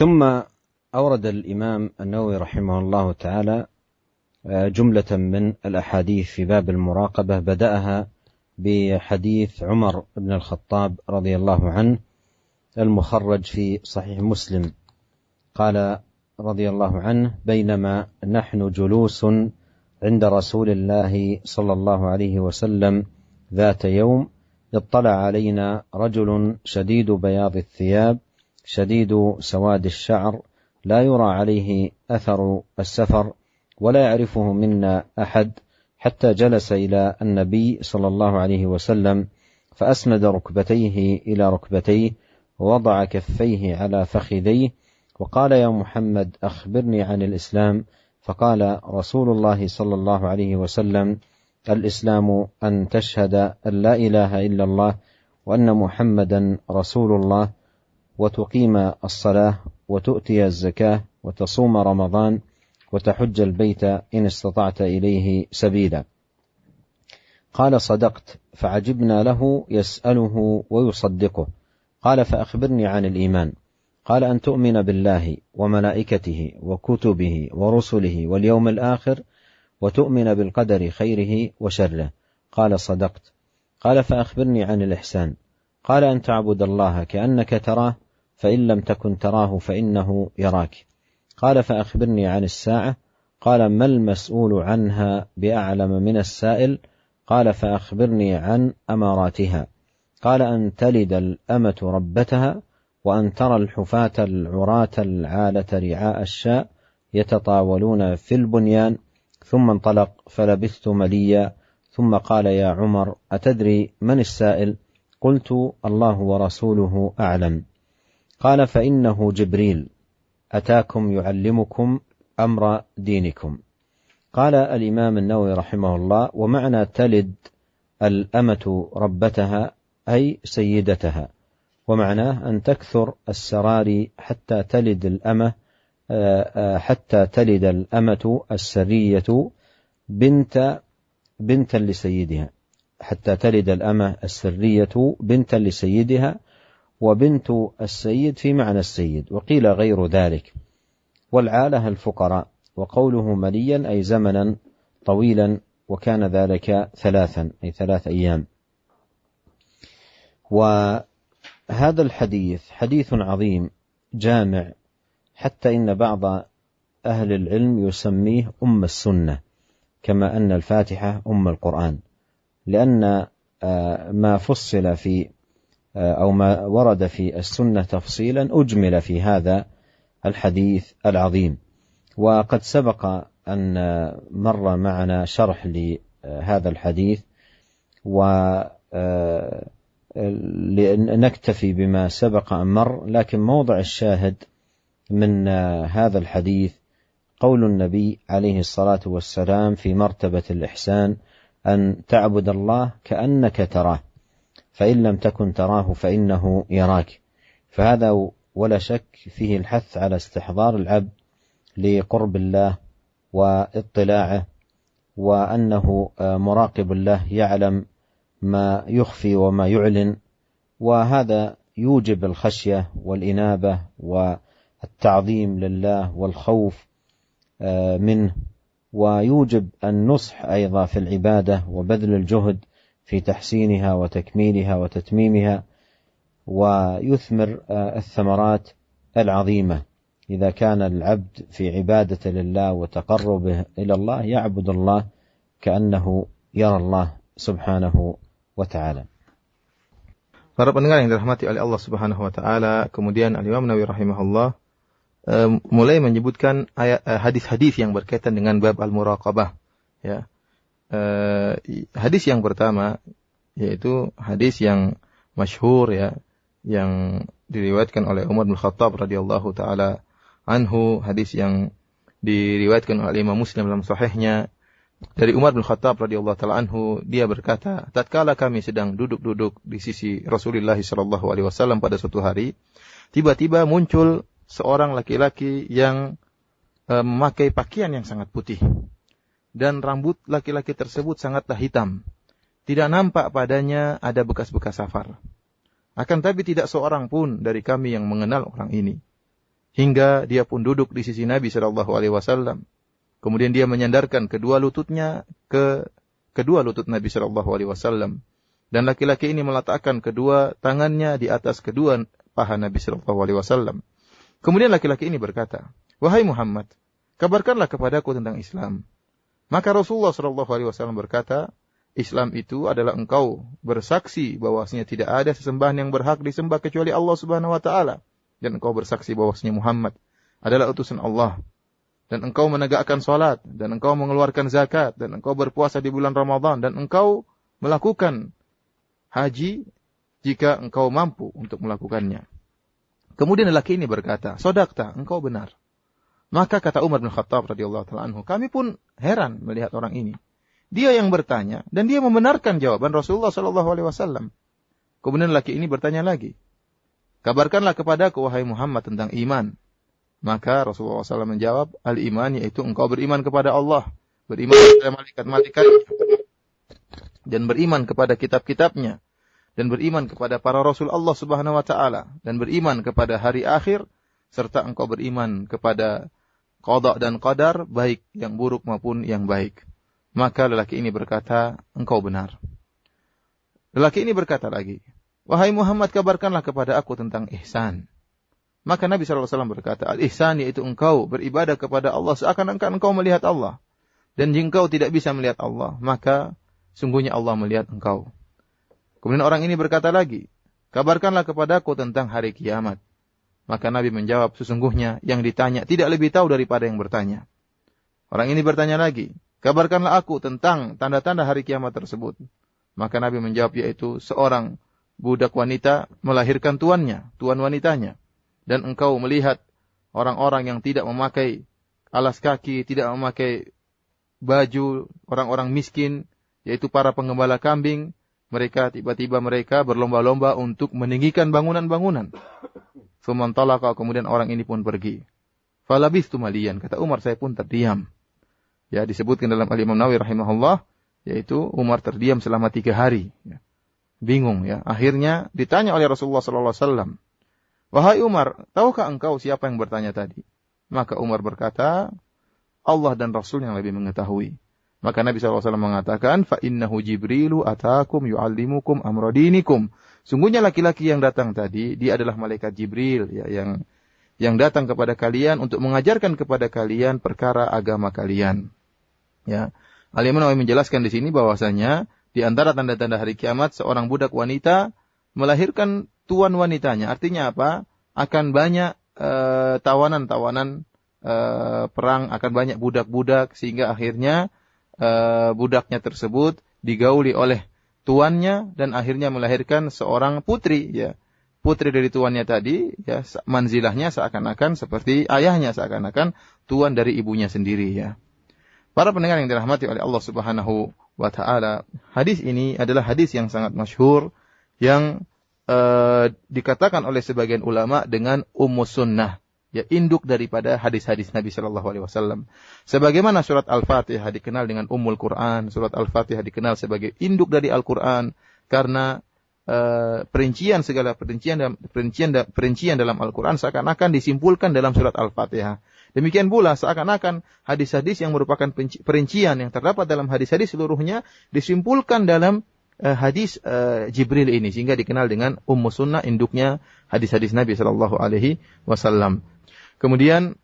ثم أورد الإمام النووي رحمه الله تعالى جملة من الأحاديث في باب المراقبة، بدأها بحديث عمر بن الخطاب رضي الله عنه المخرج في صحيح مسلم، قال رضي الله عنه: بينما نحن جلوس عند رسول الله صلى الله عليه وسلم ذات يوم، اطلع علينا رجل شديد بياض الثياب شديد سواد الشعر، لا يرى عليه أثر السفر ولا يعرفه منا أحد، حتى جلس إلى النبي صلى الله عليه وسلم فأسند ركبتيه إلى ركبتيه ووضع كفيه على فخذيه وقال: يا محمد أخبرني عن الإسلام. فقال رسول الله صلى الله عليه وسلم: الإسلام أن تشهد أن لا إله إلا الله وأن محمدا رسول الله، وتقيم الصلاة، وتؤتي الزكاة، وتصوم رمضان، وتحج البيت إن استطعت إليه سبيلا. قال: صدقت. فعجبنا له يسأله ويصدقه. قال: فأخبرني عن الإيمان. قال: أن تؤمن بالله وملائكته وكتبه ورسله واليوم الآخر، وتؤمن بالقدر خيره وشره. قال: صدقت. قال: فأخبرني عن الإحسان. قال: أن تعبد الله كأنك تراه، فإن لم تكن تراه فإنه يراك. قال: فأخبرني عن الساعة. قال: ما المسؤول عنها بأعلم من السائل. قال: فأخبرني عن أماراتها. قال: أن تلد الأمة ربتها، وأن ترى الحفاة العراة العالة رعاء الشاء يتطاولون في البنيان. ثم انطلق فلبثت مليا، ثم قال: يا عمر أتدري من السائل؟ قلت: الله ورسوله أعلم. قال: فإنه جبريل أتاكم يعلمكم أمر دينكم. قال الإمام النووي رحمه الله: ومعنى تلد الأمة ربتها أي سيدتها، ومعناه أن تكثر السراري حتى تلد الأمة السرية بنتا لسيدها، حتى تلد الأمة السرية بنتا لسيدها، وبنت السيد في معنى السيد، وقيل غير ذلك. والعالة الفقراء. وقوله مليا أي زمنا طويلا، وكان ذلك 3 أي 3 أيام. وهذا الحديث حديث عظيم جامع، حتى إن بعض أهل العلم يسميه أم السنة، كما أن الفاتحة أم القرآن، لأن ما فصل في أو ما ورد في السنة تفصيلا أجمل في هذا الحديث العظيم. وقد سبق أن مر معنا شرح لهذا الحديث، ولنكتفي بما سبق أن مر، لكن موضع الشاهد من هذا الحديث قول النبي عليه الصلاة والسلام في مرتبة الإحسان: أن تعبد الله كأنك تراه، فإن لم تكن تراه فإنه يراك. فهذا ولا شك فيه الحث على استحضار العبد لقرب الله واطلاعه، وأنه مراقب الله يعلم ما يخفي وما يعلن، وهذا يوجب الخشية والإنابة والتعظيم لله والخوف منه، ويوجب النصح أيضا في العبادة وبذل الجهد في تحسينها وتكميلها وتتميمها، ويثمر الثمرات العظيمة إذا كان العبد في عبادة لله وتقربه إلى الله يعبد الله كأنه يرى الله subhanahu wa ta'ala. Para pendengar yang dirahmati oleh Allah Subhanahu wa taala, kemudian Al-Imam Nawawi rahimahullah mulai menyebutkan hadis-hadis yang berkaitan dengan bab al-muraqabah, ya. Hadis yang pertama yaitu hadis yang masyhur, ya, yang diriwayatkan oleh Umar bin Khattab radhiyallahu taala anhu, hadis yang diriwayatkan oleh Imam Muslim dalam sahihnya dari Umar bin Khattab radhiyallahu taala anhu. Dia berkata, tatkala kami sedang duduk-duduk di sisi Rasulullah sallallahu alaihi wasallam pada suatu hari, tiba-tiba muncul seorang laki-laki yang memakai pakaian yang sangat putih, dan rambut laki-laki tersebut sangatlah hitam. Tidak nampak padanya ada bekas-bekas safar. Akan tapi tidak seorang pun dari kami yang mengenal orang ini. hingga dia pun duduk di sisi Nabi sallallahu alaihi wasallam. Kemudian dia menyandarkan kedua lututnya ke kedua lutut Nabi sallallahu alaihi wasallam, dan laki-laki ini meletakkan kedua tangannya di atas kedua paha Nabi sallallahu alaihi wasallam. Kemudian laki-laki ini berkata, "Wahai Muhammad, kabarkanlah kepadaku tentang Islam." Maka Rasulullah sallallahu alaihi wasallam berkata, "Islam itu adalah engkau bersaksi bahwasanya tidak ada sesembahan yang berhak disembah kecuali Allah Subhanahu wa taala, dan engkau bersaksi bahwasanya Muhammad adalah utusan Allah, dan engkau menegakkan salat, dan engkau mengeluarkan zakat, dan engkau berpuasa di bulan Ramadan, dan engkau melakukan haji jika engkau mampu untuk melakukannya." Kemudian lelaki ini berkata, "Sodakta, engkau benar." Maka kata Umar bin Khattab radhiyallahu taala anhu, kami pun heran melihat orang ini. Dia yang bertanya dan dia membenarkan jawaban Rasulullah sallallahu alaihi wasallam. Kemudian lelaki ini bertanya lagi, "Kabarkanlah kepadaku wahai Muhammad tentang iman." Maka Rasulullah SAW menjawab, "Al-iman yaitu engkau beriman kepada Allah, beriman kepada malaikat-malaikatnya, dan beriman kepada kitab-kitabnya, dan beriman kepada para rasul Allah Subhanahu wa taala, dan beriman kepada hari akhir, serta engkau beriman kepada qada dan qadar, baik yang buruk maupun yang baik." Maka lelaki ini berkata, "Engkau benar." Lelaki ini berkata lagi, "Wahai Muhammad, kabarkanlah kepada aku tentang ihsan." Maka Nabi SAW berkata, "Al-ihsan yaitu engkau beribadah kepada Allah seakan-akan engkau melihat Allah. Dan jika engkau tidak bisa melihat Allah, maka sungguhnya Allah melihat engkau." Kemudian orang ini berkata lagi, "Kabarkanlah kepadaku tentang hari kiamat." Maka Nabi menjawab, "Sesungguhnya yang ditanya tidak lebih tahu daripada yang bertanya." Orang ini bertanya lagi, "Kabarkanlah aku tentang tanda-tanda hari kiamat tersebut." Maka Nabi menjawab, yaitu seorang budak wanita melahirkan tuannya, tuan wanitanya. Dan engkau melihat orang-orang yang tidak memakai alas kaki, tidak memakai baju, orang-orang miskin, yaitu para penggembala kambing. Mereka tiba-tiba berlomba-lomba untuk meninggikan bangunan-bangunan. Faman talaqa, kemudian orang ini pun pergi. Falabistu maliyan, kata Umar, saya pun terdiam. Ya, disebutkan dalam Al-Imam Nawawi rahimahullah, yaitu Umar terdiam selama 3 hari. Ya. Bingung ya. Akhirnya ditanya oleh Rasulullah sallallahu alaihi wasallam, "Wahai Umar, tahukah engkau siapa yang bertanya tadi?" Maka Umar berkata, "Allah dan Rasul yang lebih mengetahui." Maka Nabi SAW mengatakan, "Fa innahu Jibrilu atakum yu'allimukum amra dinikum." Sungguhnya laki-laki yang datang tadi, dia adalah malaikat Jibril ya, yang datang kepada kalian untuk mengajarkan kepada kalian perkara agama kalian. Ya. Al-Imam Nawawi menjelaskan di sini bahwasanya di antara tanda-tanda hari kiamat seorang budak wanita melahirkan tuan wanitanya. Artinya apa? Akan banyak tawanan-tawanan perang, akan banyak budak-budak, sehingga akhirnya budaknya tersebut digauli oleh tuannya dan akhirnya melahirkan seorang putri ya. Putri dari tuannya tadi ya, manzilahnya seakan-akan seperti ayahnya, seakan-akan tuan dari ibunya sendiri ya. Para pendengar yang dirahmati oleh Allah Subhanahu wa taala, hadis ini adalah hadis yang sangat masyhur yang dikatakan oleh sebagian ulama dengan ummus sunnah, ya, induk daripada hadis-hadis Nabi sallallahu alaihi wasallam. Sebagaimana surat Al-Fatihah dikenal dengan Ummul Quran, surat Al-Fatihah dikenal sebagai induk dari Al-Quran karena perincian dalam Al-Quran seakan-akan disimpulkan dalam surat Al-Fatihah. Demikian pula seakan-akan hadis-hadis yang merupakan perincian yang terdapat dalam hadis-hadis seluruhnya disimpulkan dalam hadis Jibril ini, sehingga dikenal dengan Ummus Sunnah, induknya hadis-hadis Nabi sallallahu alaihi wasallam. Kemudian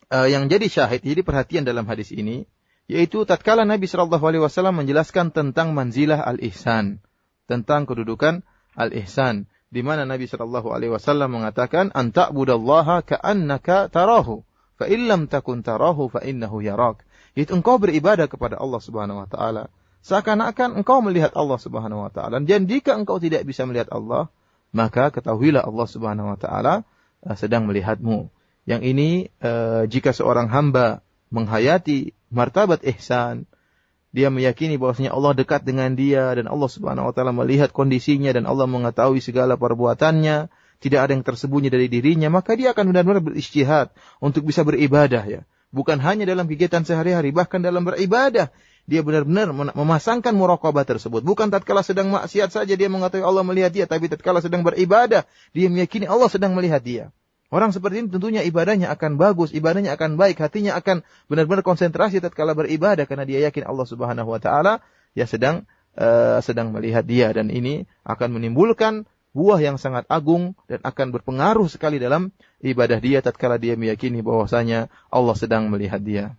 yang jadi syahid, jadi perhatian dalam hadis ini, yaitu tatkala Nabi sallallahu alaihi wasallam menjelaskan tentang manzilah al-ihsan, tentang kedudukan al-ihsan, di mana Nabi sallallahu alaihi wasallam mengatakan, "Anta'budallaha ka'annaka tarahu, fa illam takun tarahu fa innahu yarak." Itu engkau beribadah kepada Allah Subhanahu wa taala seakan-akan engkau melihat Allah Subhanahu wa taala. Dan jika engkau tidak bisa melihat Allah, maka ketahuilah Allah Subhanahu wa taala sedang melihatmu. Yang ini jika seorang hamba menghayati martabat ihsan, dia meyakini bahwasanya Allah dekat dengan dia dan Allah Subhanahu wa taala melihat kondisinya dan Allah mengetahui segala perbuatannya, tidak ada yang tersembunyi dari dirinya, maka dia akan benar-benar berijtihad untuk bisa beribadah ya. Bukan hanya dalam kegiatan sehari-hari, bahkan dalam beribadah dia benar-benar memasangkan muraqabah tersebut. Bukan tatkala sedang maksiat saja dia mengetahui Allah melihat dia, tapi tatkala sedang beribadah dia meyakini Allah sedang melihat dia. Orang seperti ini tentunya ibadahnya akan bagus, ibadahnya akan baik, hatinya akan benar-benar konsentrasi tatkala beribadah karena dia yakin Allah Subhanahu wa taala ya sedang melihat dia, dan ini akan menimbulkan buah yang sangat agung dan akan berpengaruh sekali dalam ibadah dia tatkala dia meyakini bahwasanya Allah sedang melihat dia.